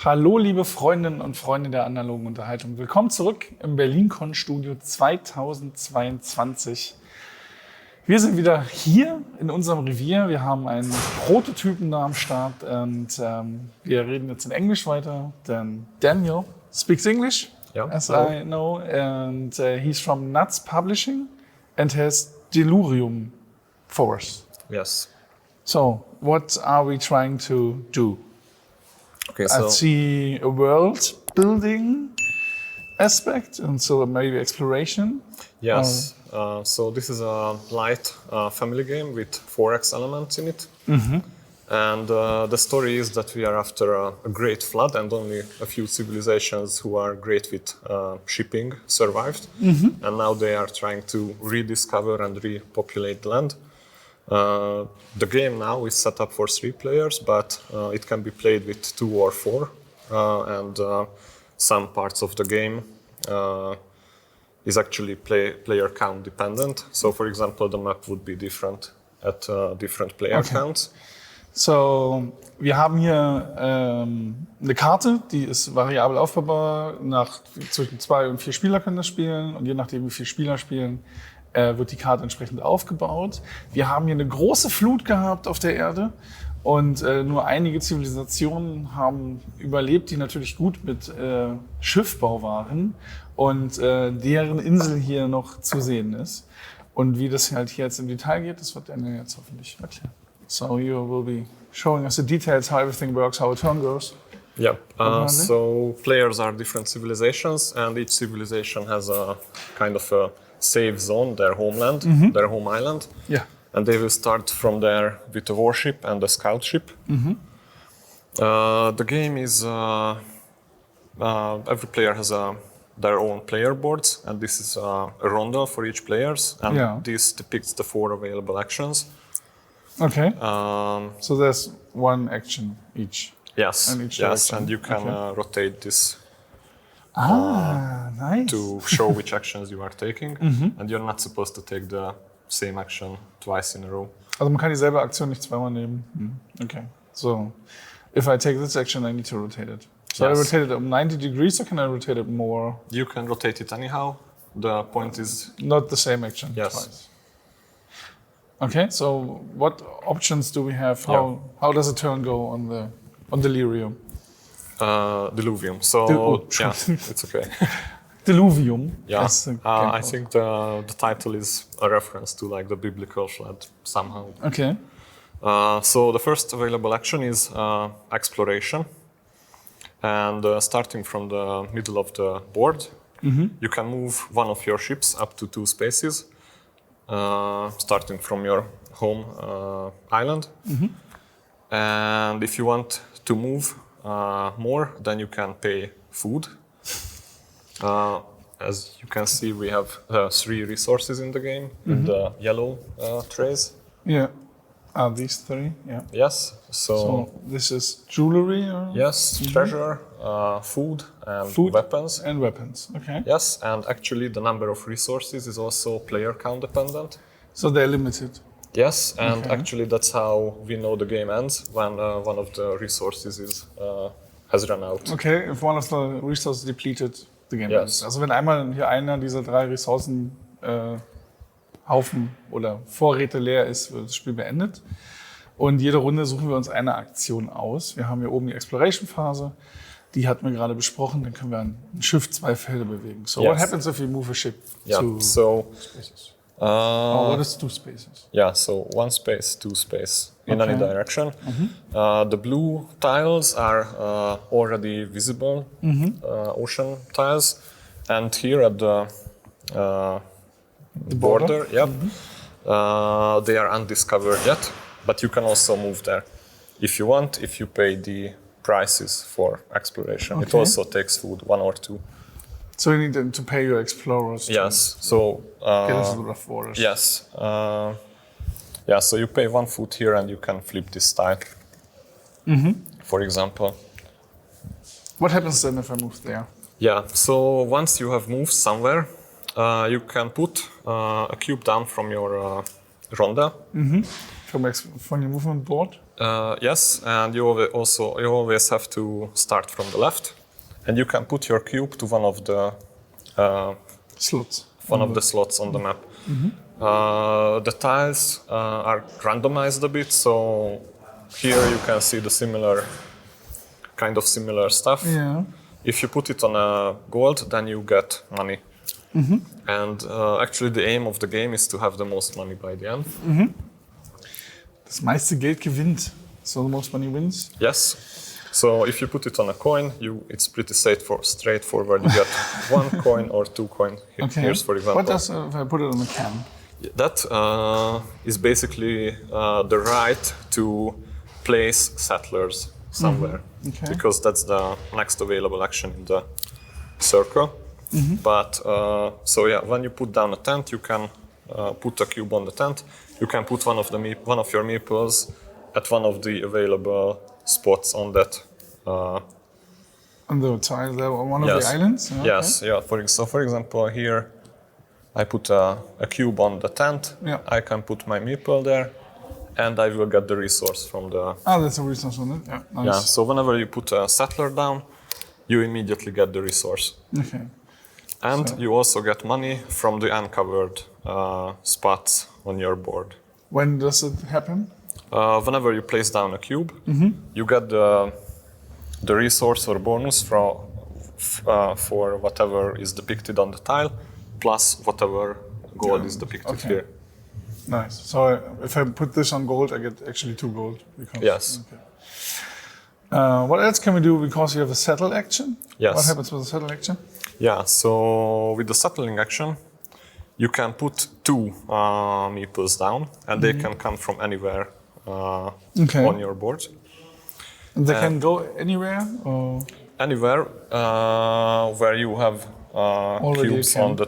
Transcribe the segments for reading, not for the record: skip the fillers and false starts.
Hallo liebe Freundinnen und Freunde der analogen Unterhaltung. Willkommen zurück im Berlin Con Studio 2022. Wir sind wieder hier in unserem Revier. Wir haben einen Prototypen da am Start und wir reden jetzt in Englisch weiter, denn Daniel speaks English, as I know, and he's from Nuts Publishing and has Diluvium for us. Yes. So, what are we trying to do? Okay, I see a world building aspect and so maybe exploration. Yes. So this is a light family game with 4X elements in it. Mm-hmm. And the story is that we are after a great flood and only a few civilizations who are great with shipping survived. Mm-hmm. And now they are trying to rediscover and repopulate the land. The game now is set up for 3 players, but it can be played with 2 or 4. And some parts of the game is actually player count dependent. So, for example, the map would be different at different player counts. So, wir haben hier eine Karte, die ist variabel aufbaubar. Zwischen 2 und 4 Spieler können das spielen. Und je nachdem, wie viele Spieler spielen, wird die Karte entsprechend aufgebaut. Wir haben hier eine große Flut gehabt auf der Erde. Und nur einige Zivilisationen haben überlebt, die natürlich gut mit Schiffbau waren. Und deren Insel hier noch zu sehen ist. Und wie das halt hier jetzt im Detail geht, das wird Daniel jetzt hoffentlich erklären. So you will be showing us the details, how everything works, how a turn goes. Yeah, so players are different civilizations, and each civilization has a kind of a safe zone, their homeland, their home island. Yeah. And they will start from there with a warship and a scout ship. Mm-hmm. The game is, every player has their own player boards, and this is a rondel for each player, and this depicts the 4 available actions. Okay. So there's 1 action each. Yes. And each yes, direction. and you can rotate this nice. to show which actions you are taking, and you're not supposed to take the same action twice in a row. Also man kann dieselbe Aktion nicht zweimal nehmen. Okay. So if I take this action, I need to rotate it. So I rotate it 90 degrees, or can I rotate it more? You can rotate it anyhow. The point is not the same action twice. Okay, so what options do we have? How does a turn go on the Diluvium? Diluvium. So it's okay. Diluvium. Yeah. I think the title is a reference to like the biblical flood somehow. Okay. So the first available action is exploration, and starting from the middle of the board, you can move one of your ships up to 2 spaces. Starting from your home island. And if you want to move more, then you can pay food. As you can see, we have 3 resources in the game in the yellow trays. Yeah. These 3? Yeah. Yes. So this is jewelry? Or? Yes, treasure, food, and weapons. And weapons, okay. Yes, and actually the number of resources is also player count dependent. So they're limited? Yes, and actually that's how we know the game ends, when one of the resources has run out. Okay, if one of the resources depleted, the game ends. Also wenn einmal hier einer dieser 3 Ressourcen Haufen oder Vorräte leer ist, wird das Spiel beendet. Und jede Runde suchen wir uns eine Aktion aus. Wir haben hier oben die Exploration-Phase. Die hatten wir gerade besprochen. Dann können wir ein Schiff 2 Felder bewegen. So what happens if you move a ship to spaces? What is 2 spaces? Yeah, so 1 space, 2 space in any direction. The blue tiles are already visible, ocean tiles. And here at the border, they are undiscovered yet, but you can also move there if you want, if you pay the prices for exploration. It also takes food, 1 or 2. So you need to pay your explorers. Yes. So get into the rough waters. Yes. So you pay 1 food here, and you can flip this tile. For example. What happens then if I move there? Yeah. So once you have moved somewhere, you can put a cube down from your ronda. From come back from your movement board. Yes, and you always have to start from the left, and you can put your cube to one of the slots. Slots on the map. The tiles are randomized a bit, so here you can see the similar stuff. Yeah. If you put it on a gold, then you get money. And actually the aim of the game is to have the most money by the end. Das meiste Geld gewinnt. So the most money wins? Yes. So if you put it on a coin, it's pretty straightforward. You get 1 coin or 2 coins. Okay. Here's, for example. What does if I put it on a can? That is basically the right to place settlers somewhere. Okay. Because that's the next available action in the circle. But when you put down a tent, you can put a cube on the tent. You can put one of your meeples at one of the available spots on that. On the tile there, on one of the islands? Okay. Yes. Yeah. For example, here I put a cube on the tent. Yeah. I can put my meeple there, and I will get the resource from the. That's a resource on it. Yeah. Nice. Yeah. So whenever you put a settler down, you immediately get the resource. Okay. And you also get money from the uncovered spots on your board. When does it happen? Whenever you place down a cube, you get the resource or bonus for whatever is depicted on the tile, plus whatever gold is depicted here. Nice. So if I put this on gold, I get actually 2 gold. Yes. Okay. What else can we do because you have a settle action? Yes. What happens with the settle action? Yeah, so with the settling action, you can put 2 meeples down, and they can come from anywhere on your board. And they can go anywhere? Or? Anywhere where you have cubes on the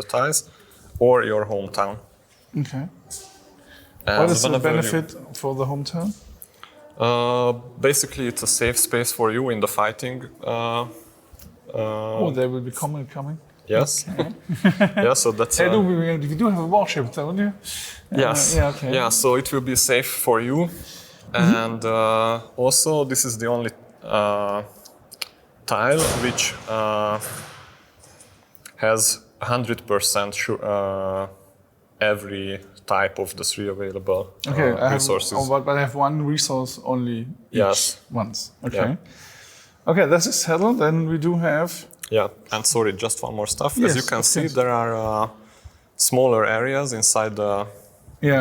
tiles, or your hometown. Okay. What is the benefit for the hometown? Basically, it's a safe space for you in the fighting. They will be coming. Yes. Okay. Yeah, so that's. You do have a warship, don't you? Yes. Yeah. Okay. Yeah, so it will be safe for you, and also this is the only tile which has 100% every type of the 3 available resources. But I have 1 resource only each once. Okay. Yeah. Okay, this is settled. Then we do have. Yeah, and sorry, just one more stuff. Yes, as you can see, there are smaller areas inside the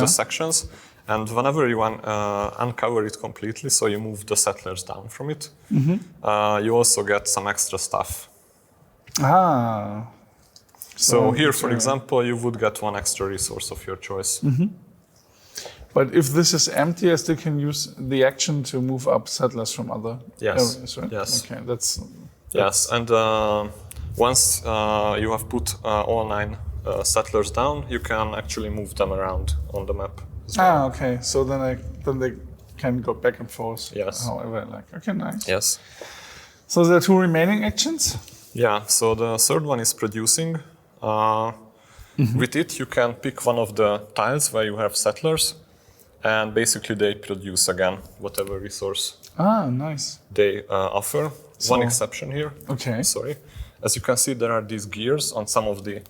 sections, and whenever you uncover it completely, so you move the settlers down from it, you also get some extra stuff. So here, for example, you would get 1 extra resource of your choice. But if this is empty, I still can use the action to move up settlers from other areas, right? Yes. Okay, that's. Yes, and once you have put all 9 settlers down, you can actually move them around on the map. Okay. So then they can go back and forth. Yes. However I like. Okay, nice. Yes. So there are 2 remaining actions. Yeah. So the third one is producing. With it, you can pick one of the tiles where you have settlers, and basically they produce again whatever resource. Nice. They offer. One exception here. Okay. Sorry. As you can see, there are these gears on some of the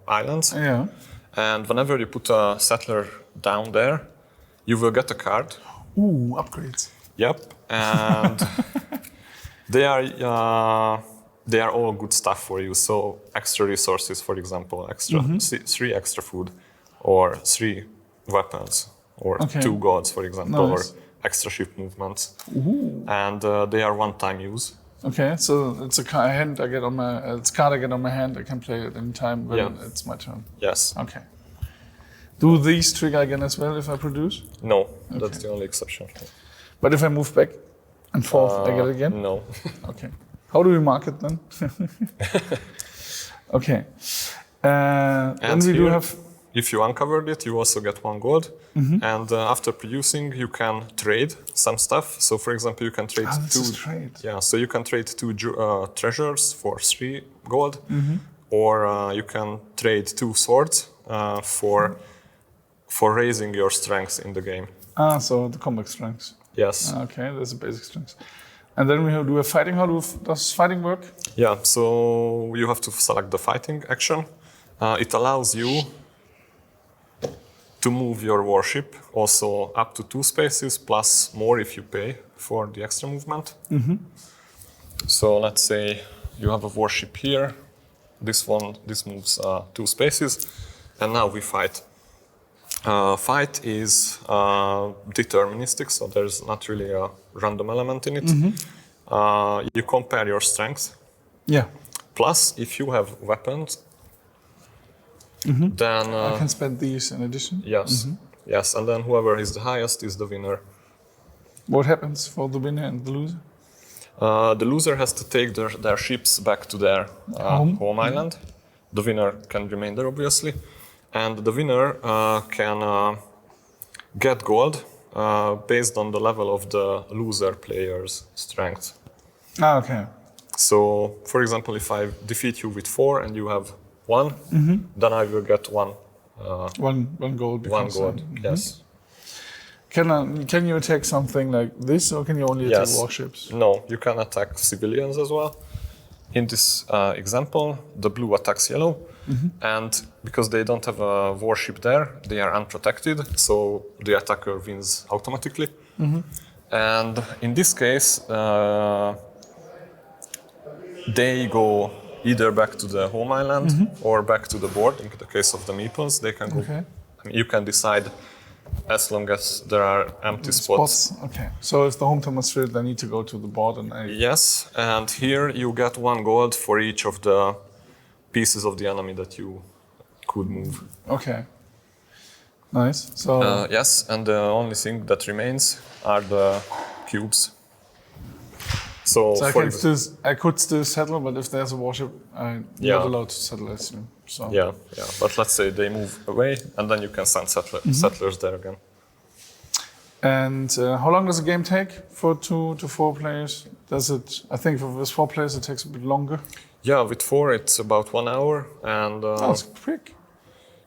islands. Yeah. And whenever you put a settler down there, you will get a card. Ooh, upgrades. Yep. And they are all good stuff for you. So extra resources, for example, 3 extra food, or 3 weapons, or 2 gods, for example, or extra ship movements. And they are one-time use. Okay, so it's a card I get on my hand. I can play it any time when it's my turn. Yes. Okay. Do these trigger again as well if I produce? No, that's the only exception. But if I move back and forth, I get it again? No. Okay. How do we mark it then? Okay. Then we do have. If you uncovered it, you also get 1 gold. And after producing, you can trade some stuff. So, for example, you can trade 2. Trade. Yeah. So you can trade 2 treasures for 3 gold, or you can trade 2 swords for for raising your strengths in the game. Ah, so the combat strengths. Yes. Okay, that's the basic strengths. And then we do a fighting. How does fighting work? Yeah, so you have to select the fighting action. It allows you to move your warship also up to 2 spaces plus more if you pay for the extra movement. So let's say you have a warship here. This moves 2 spaces, and now we fight. Fight is deterministic, so there's not really a random element in it. You compare your strengths. Yeah. Plus, if you have weapons, then I can spend these in addition. yes, yes, and then whoever is the highest is the winner. What happens for the winner and the loser? The loser has to take their ships back to their home island. The winner can remain there, obviously. And the winner can get gold based on the level of the loser player's strength. Ah, okay. So, for example, if I defeat you with 4 and you have 1, then I will get 1. One gold. One gold, yes. Can you attack something like this, or can you only attack warships? No, you can attack civilians as well. In this example, the blue attacks yellow, and because they don't have a warship there, they are unprotected, so the attacker wins automatically. And in this case, they go either back to the home island or back to the board. In the case of the meeples, they can go. Okay. I mean, you can decide as long as there are empty spots. Okay. So if the home turn was filled, they need to go to the board and Yes, and here you get 1 gold for each of the pieces of the enemy that you could move. Okay. Nice. So yes, and the only thing that remains are the cubes. So I could still settle, but if there's a warship, I'm not allowed to settle as you. So. Yeah. But let's say they move away, and then you can send settlers there again. And how long does a game take for 2 to 4 players? Does it? I think with 4 players it takes a bit longer. Yeah, with 4 it's about 1 hour, and that's quick.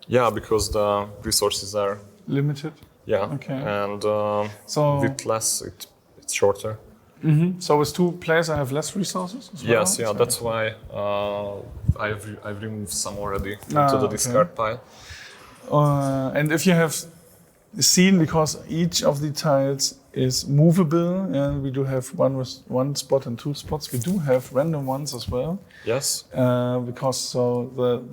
Yeah, because the resources are limited. Yeah. Okay. And so with less, it's shorter. So with 2 players, I have less resources as well? Yes, yeah, that's why I've removed some already into the discard pile. And if you have seen, because each of the tiles is movable, and we do have one with 1 spot and 2 spots, we do have random ones as well. Yes. Because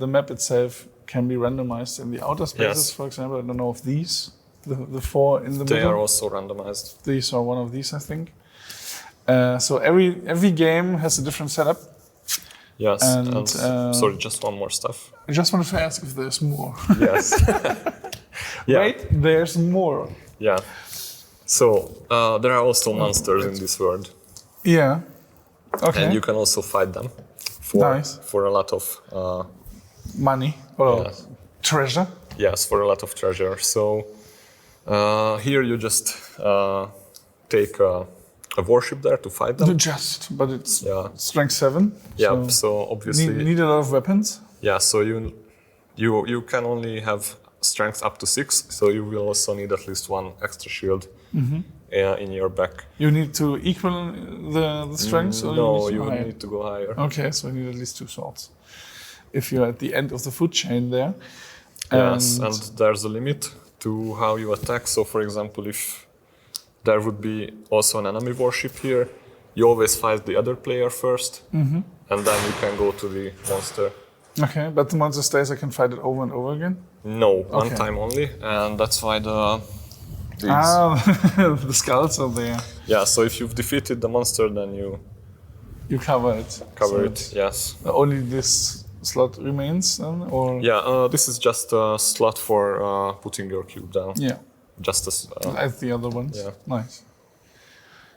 the map itself can be randomized in the outer spaces, for example. I don't know if these, the 4 in the middle. They are also randomized. These are one of these, I think. So every game has a different setup. Yes, and sorry, just one more stuff. I just wanted to ask if there's more. Yes. Yeah. Wait, there's more. Yeah. So there are also monsters in this world. Yeah. Okay. And you can also fight them for a lot of money or treasure. Yes, for a lot of treasure. So here you just take a warship there to fight them. But it's strength 7. Yeah, so obviously need a lot of weapons. Yeah, so you can only have strength up to 6, so you will also need at least 1 extra shield in your back. You need to equal the strength? No, you would need to go higher. Okay, so you need at least 2 swords. If you're at the end of the food chain there. Yes, and there's a limit to how you attack. So for example, if there would be also an enemy warship here, you always fight the other player first, and then you can go to the monster. Okay, but the monster stays, I can fight it over and over again? No, one time only, and that's why the skulls are there. Yeah, so if you've defeated the monster, then you cover it. Yes. Only this slot remains then, or? Yeah, this is just a slot for putting your cube down. Yeah. Just as like the other ones. Yeah. Nice.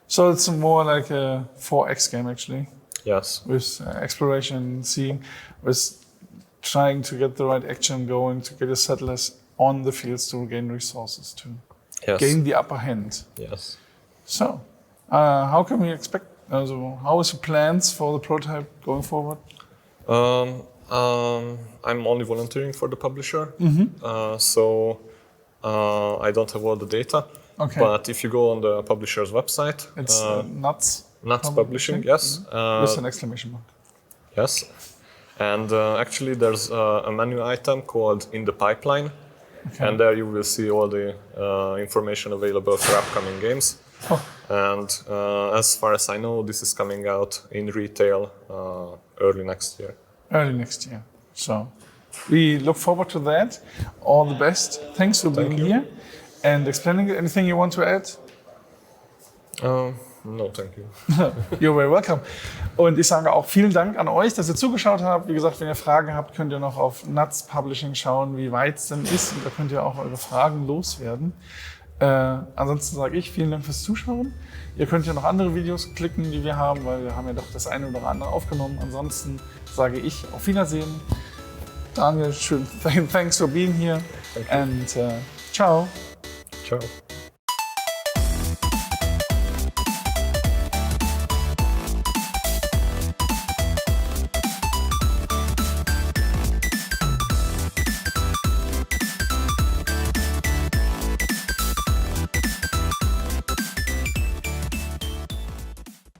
So it's more like a 4X game actually. Yes. With exploration, seeing, with trying to get the right action going, to get your settlers on the fields to gain resources, to gain the upper hand. Yes. So, how can we expect? How is the plans for the prototype going forward? I'm only volunteering for the publisher, so I don't have all the data. Okay. But if you go on the publisher's website, It's Nuts. Nuts Publishing, yes. With an exclamation mark. Yes. And actually there's a menu item called In the Pipeline. Okay. And there you will see all the information available for upcoming games. Oh. And as far as I know, this is coming out in retail early next year. Early next year. So we look forward to that. All the best. Thanks for being here and explaining it. Anything you want to add? No, thank you. You're very welcome. Und ich sage auch vielen Dank an euch, dass ihr zugeschaut habt. Wie gesagt, wenn ihr Fragen habt, könnt ihr noch auf Nuts Publishing schauen, wie weit es denn ist. Und da könnt ihr auch eure Fragen loswerden. Ansonsten sage ich vielen Dank fürs Zuschauen. Ihr könnt ja noch andere Videos klicken, die wir haben, weil wir haben ja doch das eine oder andere aufgenommen. Ansonsten sage ich auf Wiedersehen. Daniel, schön. Thanks for being here. And ciao. Ciao.